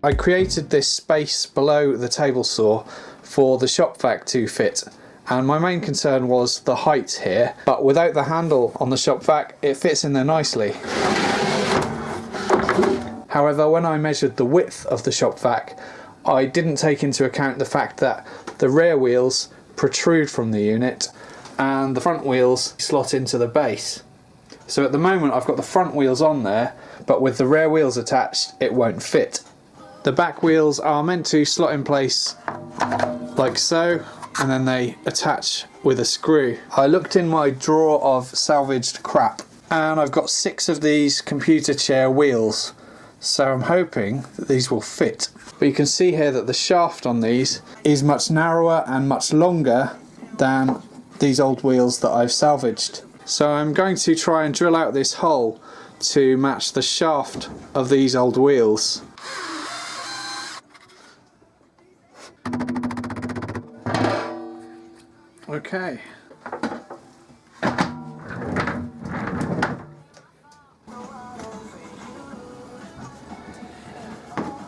I created this space below the table saw for the shop vac to fit, and my main concern was the height here, but without the handle on the shop vac it fits in there nicely. However, when I measured the width of the shop vac, I didn't take into account the fact that the rear wheels protrude from the unit and the front wheels slot into the base. So at the moment I've got the front wheels on there, but with the rear wheels attached it won't fit. The back wheels are meant to slot in place like so, and then they attach with a screw. I looked in my drawer of salvaged crap and I've got 6 of these computer chair wheels, so I'm hoping that these will fit. But you can see here that the shaft on these is much narrower and much longer than these old wheels that I've salvaged. So I'm going to try and drill out this hole to match the shaft of these old wheels. Okay.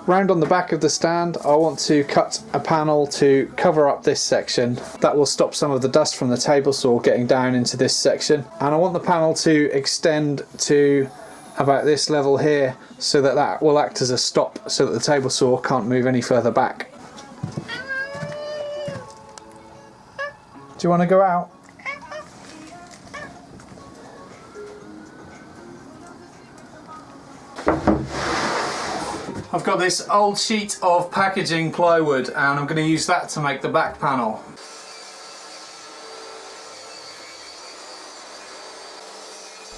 Round on the back of the stand, I want to cut a panel to cover up this section. That will stop some of the dust from the table saw getting down into this section. And I want the panel to extend to about this level here, so that that will act as a stop so that the table saw can't move any further back. Do you want to go out? I've got this old sheet of packaging plywood and I'm going to use that to make the back panel.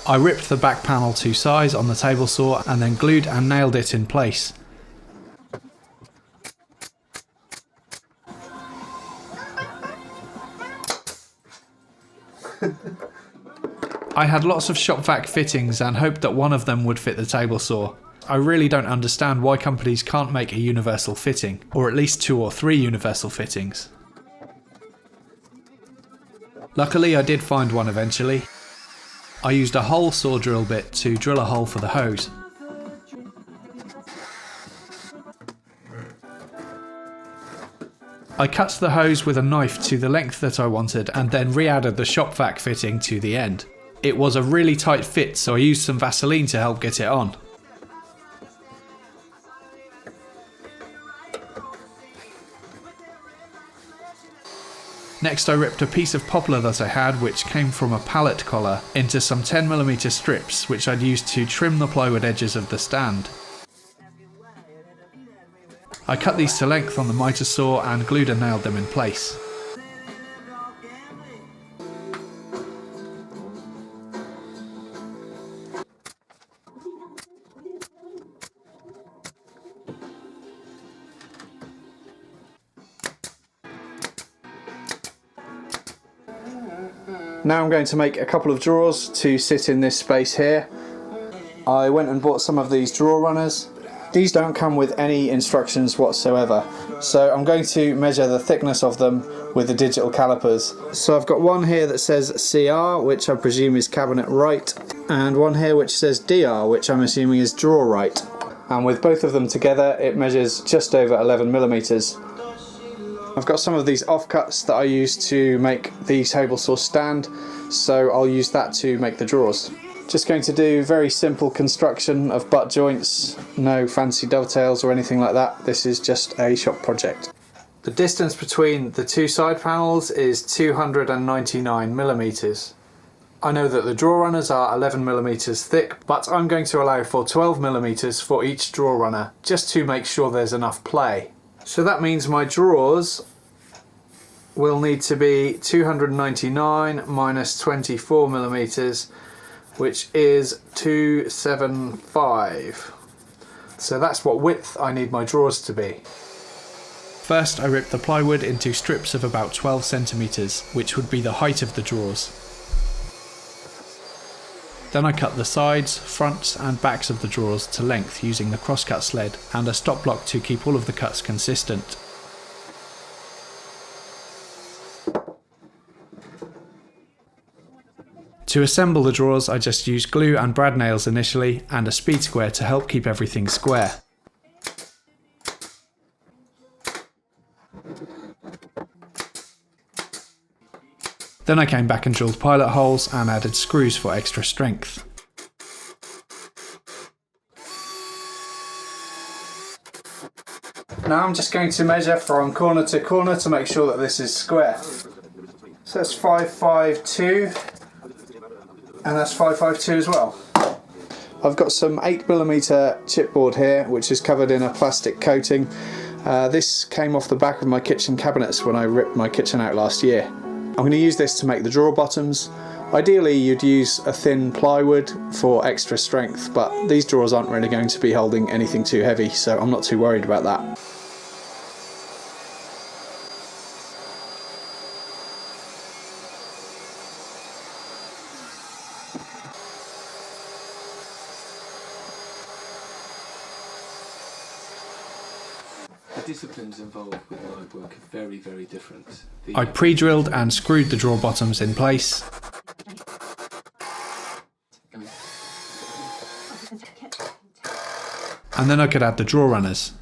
I ripped the back panel to size on the table saw and then glued and nailed it in place. I had lots of shop vac fittings and hoped that one of them would fit the table saw. I really don't understand why companies can't make a universal fitting, or at least 2 or 3 universal fittings. Luckily I did find one eventually. I used a hole saw drill bit to drill a hole for the hose. I cut the hose with a knife to the length that I wanted and then re-added the shop vac fitting to the end. It was a really tight fit, so I used some Vaseline to help get it on. Next I ripped a piece of poplar that I had, which came from a pallet collar, into some 10mm strips which I'd used to trim the plywood edges of the stand. I cut these to length on the miter saw and glued and nailed them in place. Now I'm going to make a couple of drawers to sit in this space here. I went and bought some of these drawer runners. These don't come with any instructions whatsoever, so I'm going to measure the thickness of them with the digital calipers. So I've got one here that says CR, which I presume is cabinet right, and one here which says DR, which I'm assuming is drawer right. And with both of them together it measures just over 11mm. I've got some of these offcuts that I use to make the table saw stand, so I'll use that to make the drawers. Just going to do very simple construction of butt joints, no fancy dovetails or anything like that. This is just a shop project. The distance between the 2 side panels is 299mm. I know that the drawer runners are 11mm thick, but I'm going to allow for 12mm for each drawer runner, just to make sure there's enough play. So that means my drawers will need to be 299 minus 24mm, which is 275. So that's what width I need my drawers to be. First I ripped the plywood into strips of about 12cm, which would be the height of the drawers. Then I cut the sides, fronts and backs of the drawers to length using the crosscut sled and a stop block to keep all of the cuts consistent. To assemble the drawers I just used glue and brad nails initially and a speed square to help keep everything square. Then I came back and drilled pilot holes and added screws for extra strength. Now I'm just going to measure from corner to corner to make sure that this is square. So that's 552 and that's 552 as well. I've got some 8mm chipboard here which is covered in a plastic coating. This came off the back of my kitchen cabinets when I ripped my kitchen out last year. I'm going to use this to make the drawer bottoms. Ideally you'd use a thin plywood for extra strength, but these drawers aren't really going to be holding anything too heavy, so I'm not too worried about that. The disciplines involved with woodwork are very, very different. I pre-drilled and screwed the drawer bottoms in place. And then I could add the drawer runners.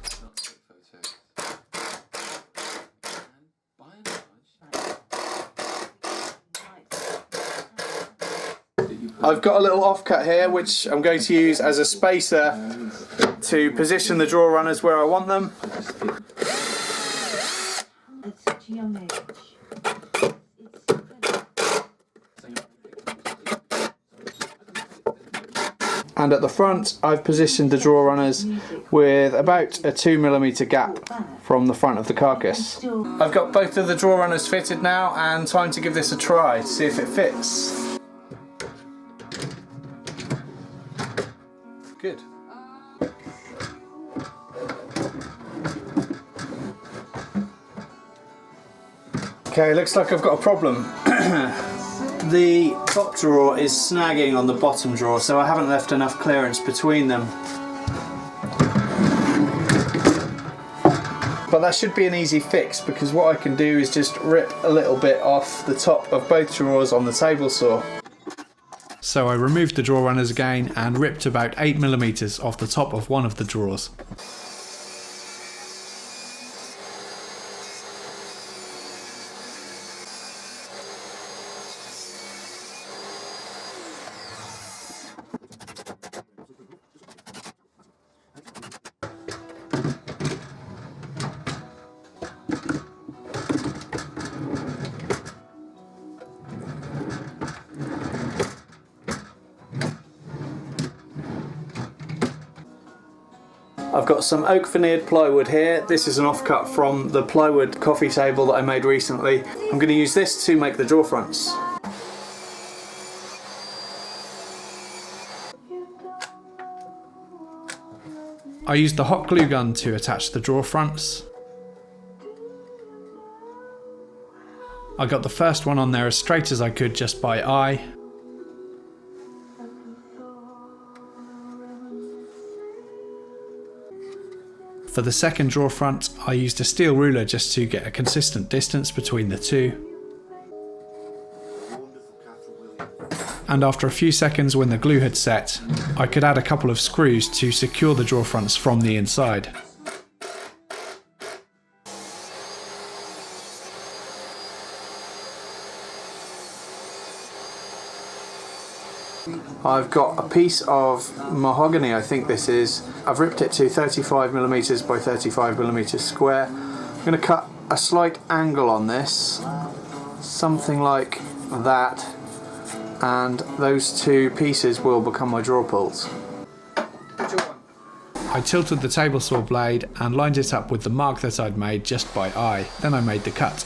I've got a little offcut here which I'm going to use as a spacer to position the drawer runners where I want them. And at the front I've positioned the drawer runners with about a 2mm gap from the front of the carcass. I've got both of the drawer runners fitted now and time to give this a try to see if it fits. Good. Okay, looks like I've got a problem. The top drawer is snagging on the bottom drawer, so I haven't left enough clearance between them. But that should be an easy fix, because what I can do is just rip a little bit off the top of both drawers on the table saw. So I removed the drawer runners again and ripped about 8mm off the top of one of the drawers. I've got some oak veneered plywood here. This is an offcut from the plywood coffee table that I made recently. I'm going to use this to make the drawer fronts. I used the hot glue gun to attach the drawer fronts. I got the first one on there as straight as I could just by eye. For the second drawer front, I used a steel ruler just to get a consistent distance between the two. And after a few seconds when the glue had set, I could add a couple of screws to secure the drawer fronts from the inside. I've got a piece of mahogany, I think this is. I've ripped it to 35mm by 35mm square. I'm going to cut a slight angle on this, something like that, and those two pieces will become my drawer pulls. I tilted the table saw blade and lined it up with the mark that I'd made just by eye, then I made the cut.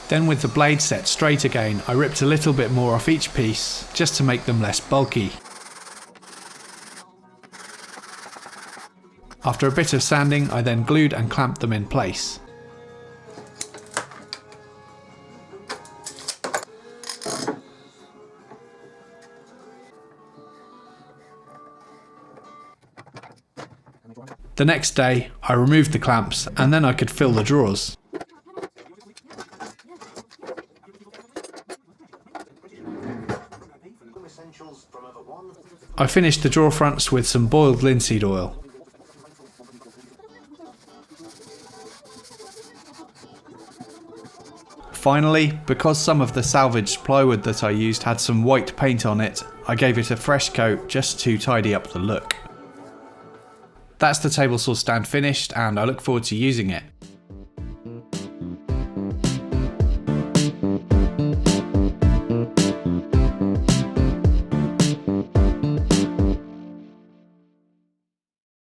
Then with the blade set straight again, I ripped a little bit more off each piece, just to make them less bulky. After a bit of sanding, I then glued and clamped them in place. The next day, I removed the clamps and then I could fill the drawers. I finished the drawer fronts with some boiled linseed oil. Finally, because some of the salvaged plywood that I used had some white paint on it, I gave it a fresh coat just to tidy up the look. That's the table saw stand finished, and I look forward to using it.